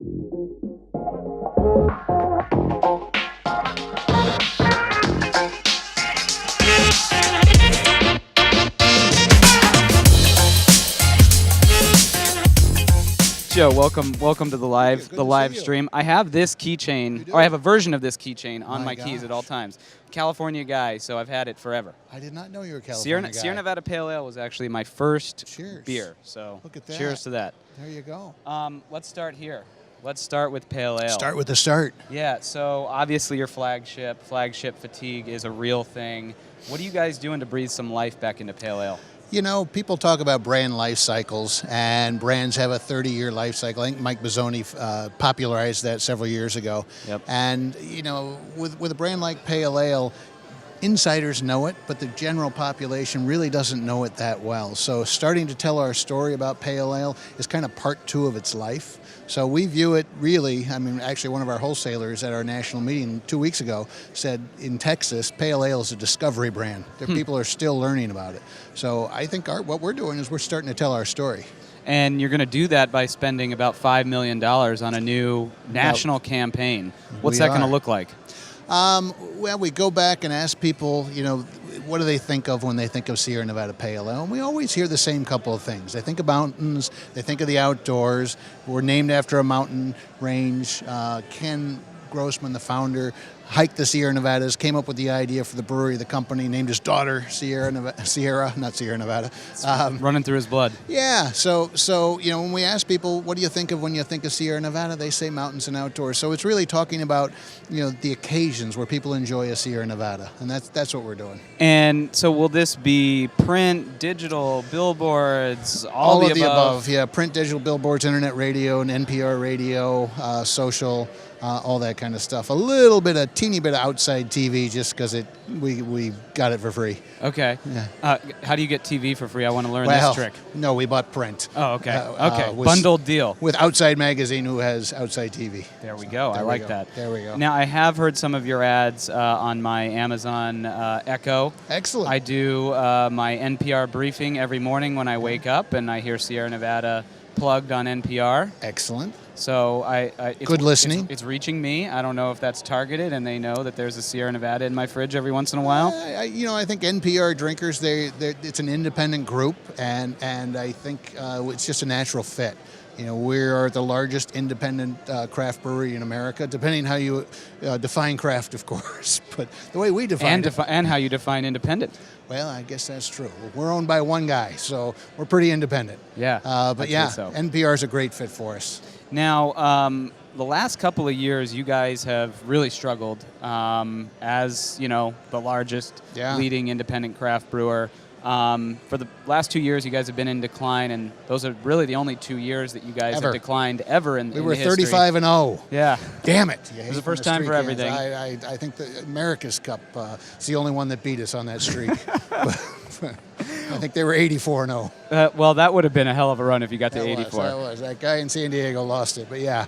Joe, welcome to the live stream. I have this keychain, or I have a version of this keychain on my keys at all times. California guy, so I've had it forever. I did not know you were a California guy. Sierra Nevada Pale Ale was actually my first beer, so look at that. Cheers to that. There you go. Let's start here. Let's start with Pale Ale. Start with the start. Yeah, so obviously your flagship fatigue is a real thing. What are you guys doing to breathe some life back into Pale Ale? You know, people talk about brand life cycles, and brands have a 30-year life cycle. I think Mike Bozzoni popularized that several years ago. Yep. And, you know, with a brand like Pale Ale, insiders know it, but the general population really doesn't know it that well. So starting to tell our story about Pale Ale is kind of part two of its life. So we view it really, I mean, actually one of our wholesalers at our national meeting 2 weeks ago said in Texas, Pale Ale is a discovery brand. People are still learning about it. So I think what we're doing is we're starting to tell our story. And you're going to do that by spending about $5 million on a new national campaign. What's that going to look like? Well, we go back and ask people, you know, what do they think of when they think of Sierra Nevada Pale Ale? And we always hear the same couple of things. They think of mountains, they think of the outdoors. We're named after a mountain range. Ken Grossman, the founder, hiked the Sierra Nevadas, came up with the idea for the brewery, the company, named his daughter Sierra, not Sierra Nevada. Running through his blood. Yeah, so you know, when we ask people, what do you think of when you think of Sierra Nevada, they say mountains and outdoors. So it's really talking about, you know, the occasions where people enjoy a Sierra Nevada, and that's what we're doing. And so will this be print, digital, billboards, all of the above? Yeah, print, digital, billboards, internet radio, and NPR radio, social. All that kind of stuff. A teeny bit of outside TV, just because we got it for free. Okay. Yeah. How do you get TV for free? I want to learn this trick. No, we bought print. Oh, okay. Okay. Bundled deal. With Outside Magazine, who has Outside TV. There we go. I like that. There we go. Now, I have heard some of your ads on my Amazon Echo. Excellent. I do my NPR briefing every morning when I wake up, and I hear Sierra Nevada plugged on NPR. Excellent. So it's good listening. It's reaching me. I don't know if that's targeted, and they know that there's a Sierra Nevada in my fridge every once in a while. I think NPR drinkers, it's an independent group, and I think it's just a natural fit. You know, we are the largest independent craft brewery in America, depending how you define craft, of course. But the way we define it. And how you define independent. Well, I guess that's true. We're owned by one guy, so we're pretty independent. Yeah. But yeah, so. NPR is a great fit for us. Now, the last couple of years, you guys have really struggled as, you know, the largest leading independent craft brewer. For the last 2 years, you guys have been in decline, and those are really the only 2 years that you guys have declined ever in history. We were 35-0. Yeah. Damn it. It was the first time for everything. I think the America's Cup is the only one that beat us on that streak. I think they were 84-0. Well, that would have been a hell of a run if you got to 84. That was. That guy in San Diego lost it, but yeah.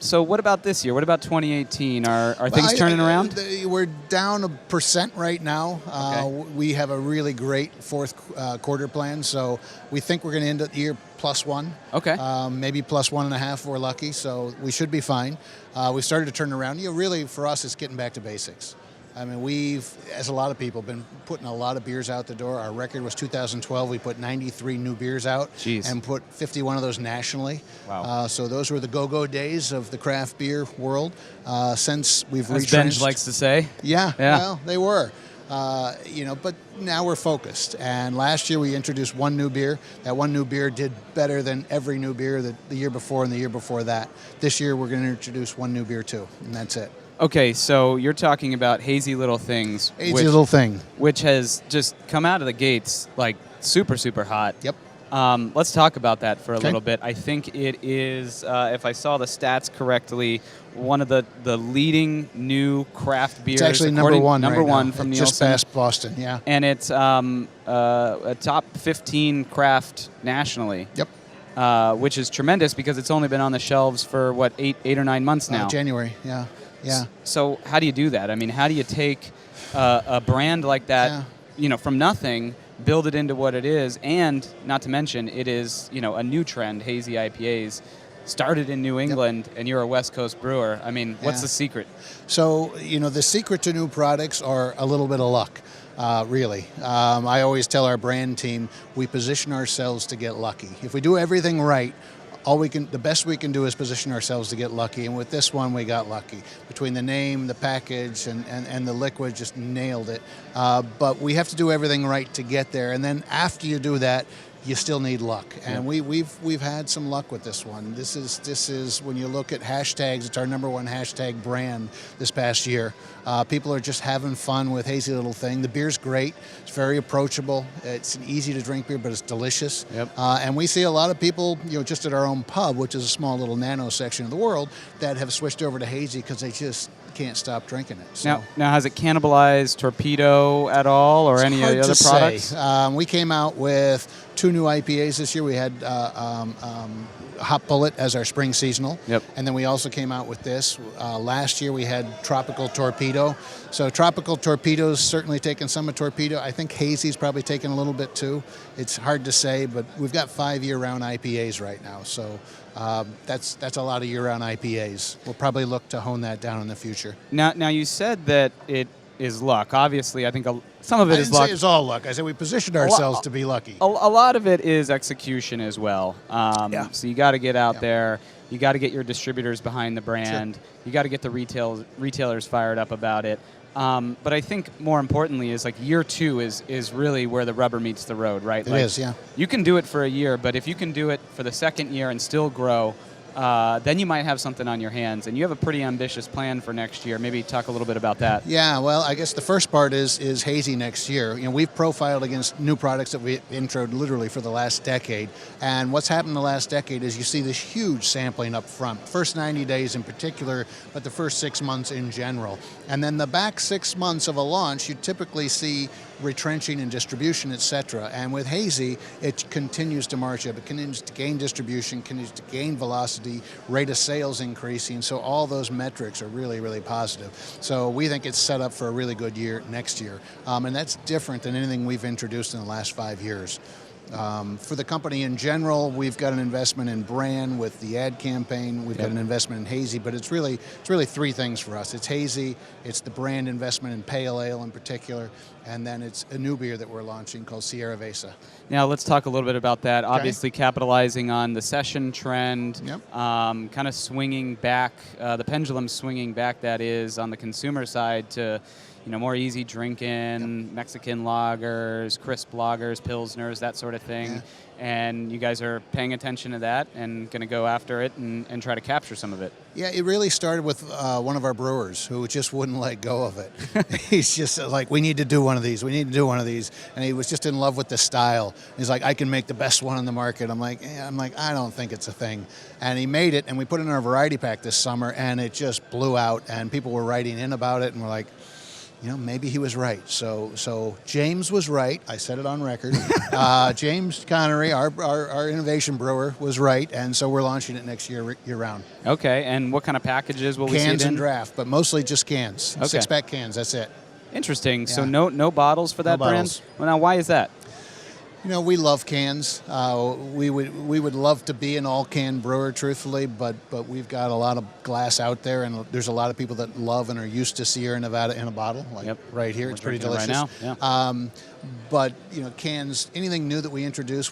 So what about this year? What about 2018? Are things turning around? We're down 1% right now. Okay. We have a really great fourth quarter plan, so we think we're going to end the year +1. Okay. Maybe +1.5 if we're lucky, so we should be fine. We started to turn around. You know, really, for us, it's getting back to basics. I mean, we've, as a lot of people, been putting a lot of beers out the door. Our record was 2012. We put 93 new beers out. Jeez. And put 51 of those nationally. Wow. So those were the go-go days of the craft beer world. Since we've retrenched. As Benj likes to say. Yeah, well, they were. You know, but now we're focused. And last year we introduced one new beer. That one new beer did better than every new beer the year before and the year before that. This year we're going to introduce one new beer too, and that's it. Okay, so you're talking about Hazy Little Things. Little Thing. Which has just come out of the gates like super, super hot. Yep. Let's talk about that for a little bit. I think it is, if I saw the stats correctly, one of the leading new craft beers. It's actually number one from Nielsen. Just past Boston, yeah. And it's a top 15 craft nationally. Yep. Which is tremendous because it's only been on the shelves for, what, eight or 9 months now? January, yeah. Yeah. So how do you do that? I mean, how do you take a brand like that, you know, from nothing, build it into what it is, and not to mention it is, you know, a new trend, hazy IPAs. started in New England, and you're a West Coast brewer. I mean, what's the secret? So, the secret to new products are a little bit of luck. Really. I always tell our brand team, we position ourselves to get lucky. If we do everything right, the best we can do is position ourselves to get lucky. And with this one, we got lucky. Between the name, the package, and the liquid, just nailed it. But we have to do everything right to get there. And then after you do that, you still need luck, and we've had some luck with this one. This is when you look at hashtags, it's our #1 hashtag brand this past year. People are just having fun with Hazy Little Thing. The beer's great. It's very approachable. It's an easy to drink beer, but it's delicious. And we see a lot of people, just at our own pub, which is a small little nano section of the world, that have switched over to Hazy because they just can't stop drinking it. So. Now, has it cannibalized Torpedo at all, or any of the other products? We came out with 2 new IPAs this year. We had Hop Bullet as our spring seasonal, and then we also came out with this. Last year we had Tropical Torpedo. So Tropical Torpedo's certainly taken some of Torpedo. I think Hazy's probably taken a little bit too. It's hard to say, but we've got 5 year-round IPAs right now. So that's a lot of year-round IPAs. We'll probably look to hone that down in the future. Now you said that it is luck. Obviously, I think some of it is luck. I didn't say it's all luck. I said we positioned ourselves to be lucky. A lot of it is execution as well. So you got to get out there. You got to get your distributors behind the brand. Sure. You got to get the retailers fired up about it. But I think more importantly is year 2 is really where the rubber meets the road, right? It is, yeah. You can do it for a year, but if you can do it for the second year and still grow, then you might have something on your hands. And you have a pretty ambitious plan for next year. Maybe talk a little bit about that. Yeah, well, I guess the first part is Hazy next year. We've profiled against new products that we introed literally for the last decade. And what's happened the last decade is you see this huge sampling up front. First 90 days in particular, but the first 6 months in general. And then the back 6 months of a launch, you typically see retrenching in distribution, etc. And with Hazy, it continues to march up. It continues to gain distribution, continues to gain velocity, rate of sales increasing. So all those metrics are really, really positive. So we think it's set up for a really good year next year. And that's different than anything we've introduced in the last 5 years. For the company in general, we've got an investment in brand with the ad campaign. We've got an investment in Hazy, but it's really 3 things for us. It's Hazy, it's the brand investment in Pale Ale in particular, and then it's a new beer that we're launching called Sierra Vesa. Now let's talk a little bit about that. Okay. Obviously capitalizing on the session trend, kind of swinging back, the pendulum swinging back, that is, on the consumer side to more easy drinking, Mexican lagers, crisp lagers, pilsners, that sort of thing. Yeah. And you guys are paying attention to that and going to go after it and try to capture some of it. Yeah, it really started with one of our brewers who just wouldn't let go of it. He's just like, we need to do one of these. We need to do one of these. And he was just in love with the style. He's like, I can make the best one on the market. I'm like, I don't think it's a thing. And he made it, and we put it in our variety pack this summer, and it just blew out. And people were writing in about it, and we're like, maybe he was right. So James was right. I said it on record. James Connery, our innovation brewer, was right, and so we're launching it next year round. Okay, and what kind of packages will we see it in? Cans and draft, but mostly just cans. Okay. 6-pack cans, that's it. Interesting. Yeah. So no bottles for that brand? Well, now, why is that? We love cans. We would love to be an all-can brewer, truthfully, but we've got a lot of glass out there, and there's a lot of people that love and are used to Sierra Nevada in a bottle, right here. It's pretty delicious. Right now. Yeah. But cans, anything new that we introduce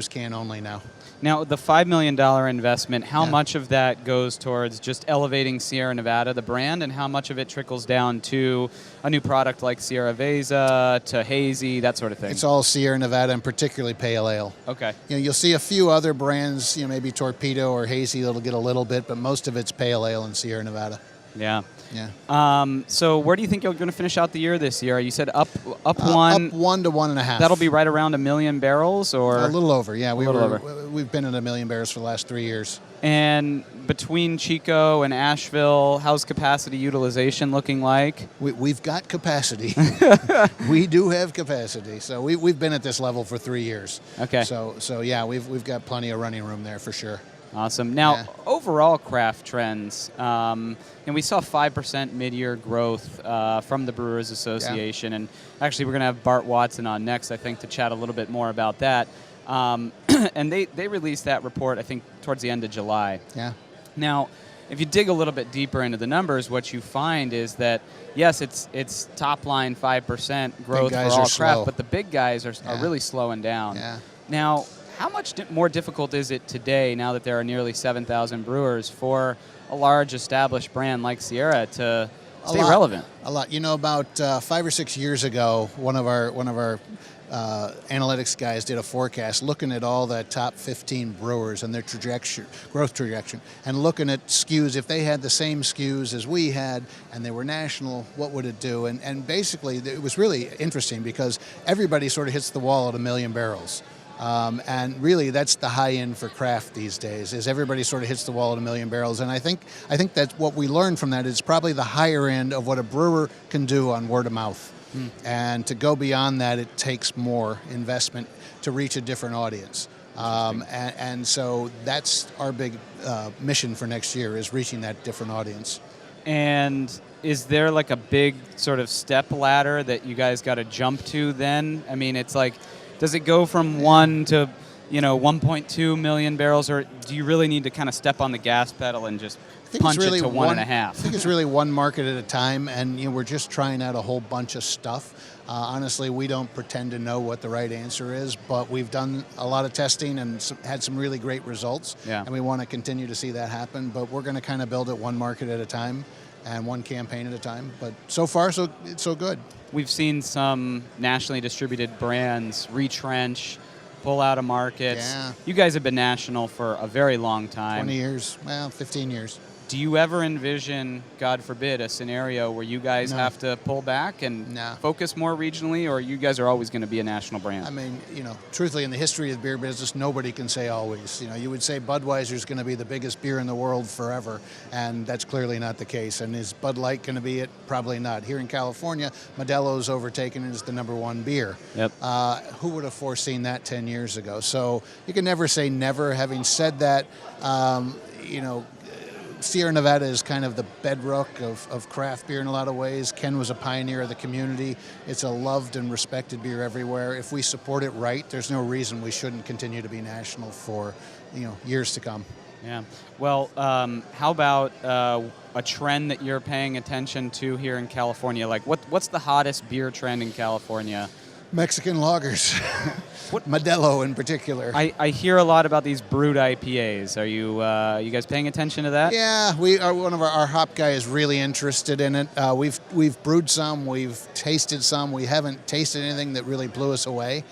can only now. Now, the $5 million investment, how much of that goes towards just elevating Sierra Nevada, the brand, and how much of it trickles down to a new product like Sierra Vesa, to Hazy, that sort of thing? It's all Sierra Nevada, and particularly Pale Ale. Okay. You'll see a few other brands, maybe Torpedo or Hazy that'll get a little bit, but most of it's Pale Ale and Sierra Nevada. Yeah. Yeah. So where do you think you're going to finish out the year this year? You said up 1. Up 1 to 1.5. That'll be right around 1 million barrels, or a little over. Yeah, over. We've been at 1 million barrels for the last 3 years. And between Chico and Asheville, how's capacity utilization looking like? We've got capacity. We do have capacity. So we've been at this level for 3 years. Okay. So yeah, we've got plenty of running room there for sure. Awesome. Now, overall craft trends, and we saw 5% mid-year growth from the Brewers Association, and actually we're going to have Bart Watson on next, I think, to chat a little bit more about that. And they released that report, I think, towards the end of July. Yeah. Now, if you dig a little bit deeper into the numbers, what you find is that, yes, it's top line 5% growth for all craft, but the big guys are really slowing down. Yeah. Now, how much more difficult is it today, now that there are nearly 7,000 brewers, for a large established brand like Sierra to stay relevant? A lot. You know, about 5 or 6 years ago, one of our analytics guys did a forecast looking at all the top 15 brewers and their growth trajectory, and looking at SKUs. If they had the same SKUs as we had and they were national, what would it do? And basically, it was really interesting because everybody sort of hits the wall at 1 million barrels. And really, that's the high end for craft these days, is everybody sort of hits the wall at 1 million barrels. And I think that what we learned from that is probably the higher end of what a brewer can do on word of mouth. And to go beyond that, it takes more investment to reach a different audience. And so that's our big mission for next year, is reaching that different audience. And is there like a big sort of step ladder that you guys got to jump to then? I mean, it's like, does it go from 1 to 1.2 million barrels, or do you really need to kind of step on the gas pedal and just punch it to 1.5? I think it's really one market at a time, and we're just trying out a whole bunch of stuff. Honestly, we don't pretend to know what the right answer is, but we've done a lot of testing and had some really great results, and we want to continue to see that happen. But we're going to kind of build it one market at a time and one campaign at a time. But so far, so good. We've seen some nationally distributed brands retrench, pull out of markets. Yeah. You guys have been national for a very long time. 20 years, well, 15 years. Do you ever envision, God forbid, a scenario where you guys have to pull back and focus more regionally, or you guys are always going to be a national brand? I mean, truthfully, in the history of the beer business, nobody can say always. You would say Budweiser is going to be the biggest beer in the world forever, and that's clearly not the case. And is Bud Light going to be it? Probably not. Here in California, Modelo's overtaken it as the #1 beer. Yep. Who would have foreseen that 10 years ago? So you can never say never. Having said that, Sierra Nevada is kind of the bedrock of craft beer in a lot of ways. Ken was a pioneer of the community. It's a loved and respected beer everywhere. If we support it right, there's no reason we shouldn't continue to be national for years to come. Yeah. Well, how about a trend that you're paying attention to here in California? Like, what's the hottest beer trend in California? Mexican lagers. Modelo in particular. I hear a lot about these brewed IPAs. Are you guys paying attention to that? Yeah, we are. One of our hop guy is really interested in it. We've brewed some, we've tasted some. We haven't tasted anything that really blew us away.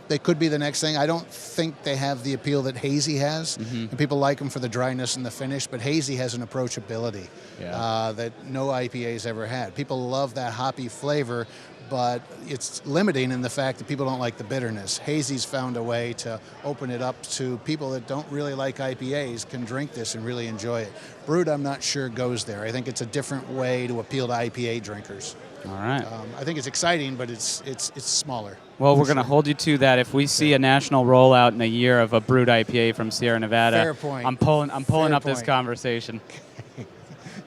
They could be the next thing. I don't think they have the appeal that Hazy has, and people like them for the dryness and the finish, but Hazy has an approachability that no IPA's ever had. People love that hoppy flavor, but it's limiting in the fact that people don't like the bitterness. Hazy's found a way to open it up to people that don't really like IPAs can drink this and really enjoy it. Brewed, I'm not sure goes there. I think it's a different way to appeal to IPA drinkers. All right. I think it's exciting, but it's smaller. Well, we're going to hold you to that. If we see a national rollout in a year of a brewed IPA from Sierra Nevada, fair point. I'm pulling up this conversation.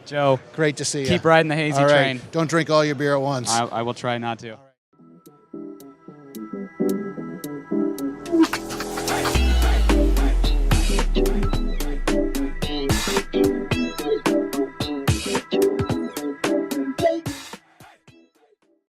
Joe, great to see you. Keep riding the Hazy train. Don't drink all your beer at once. I will try not to.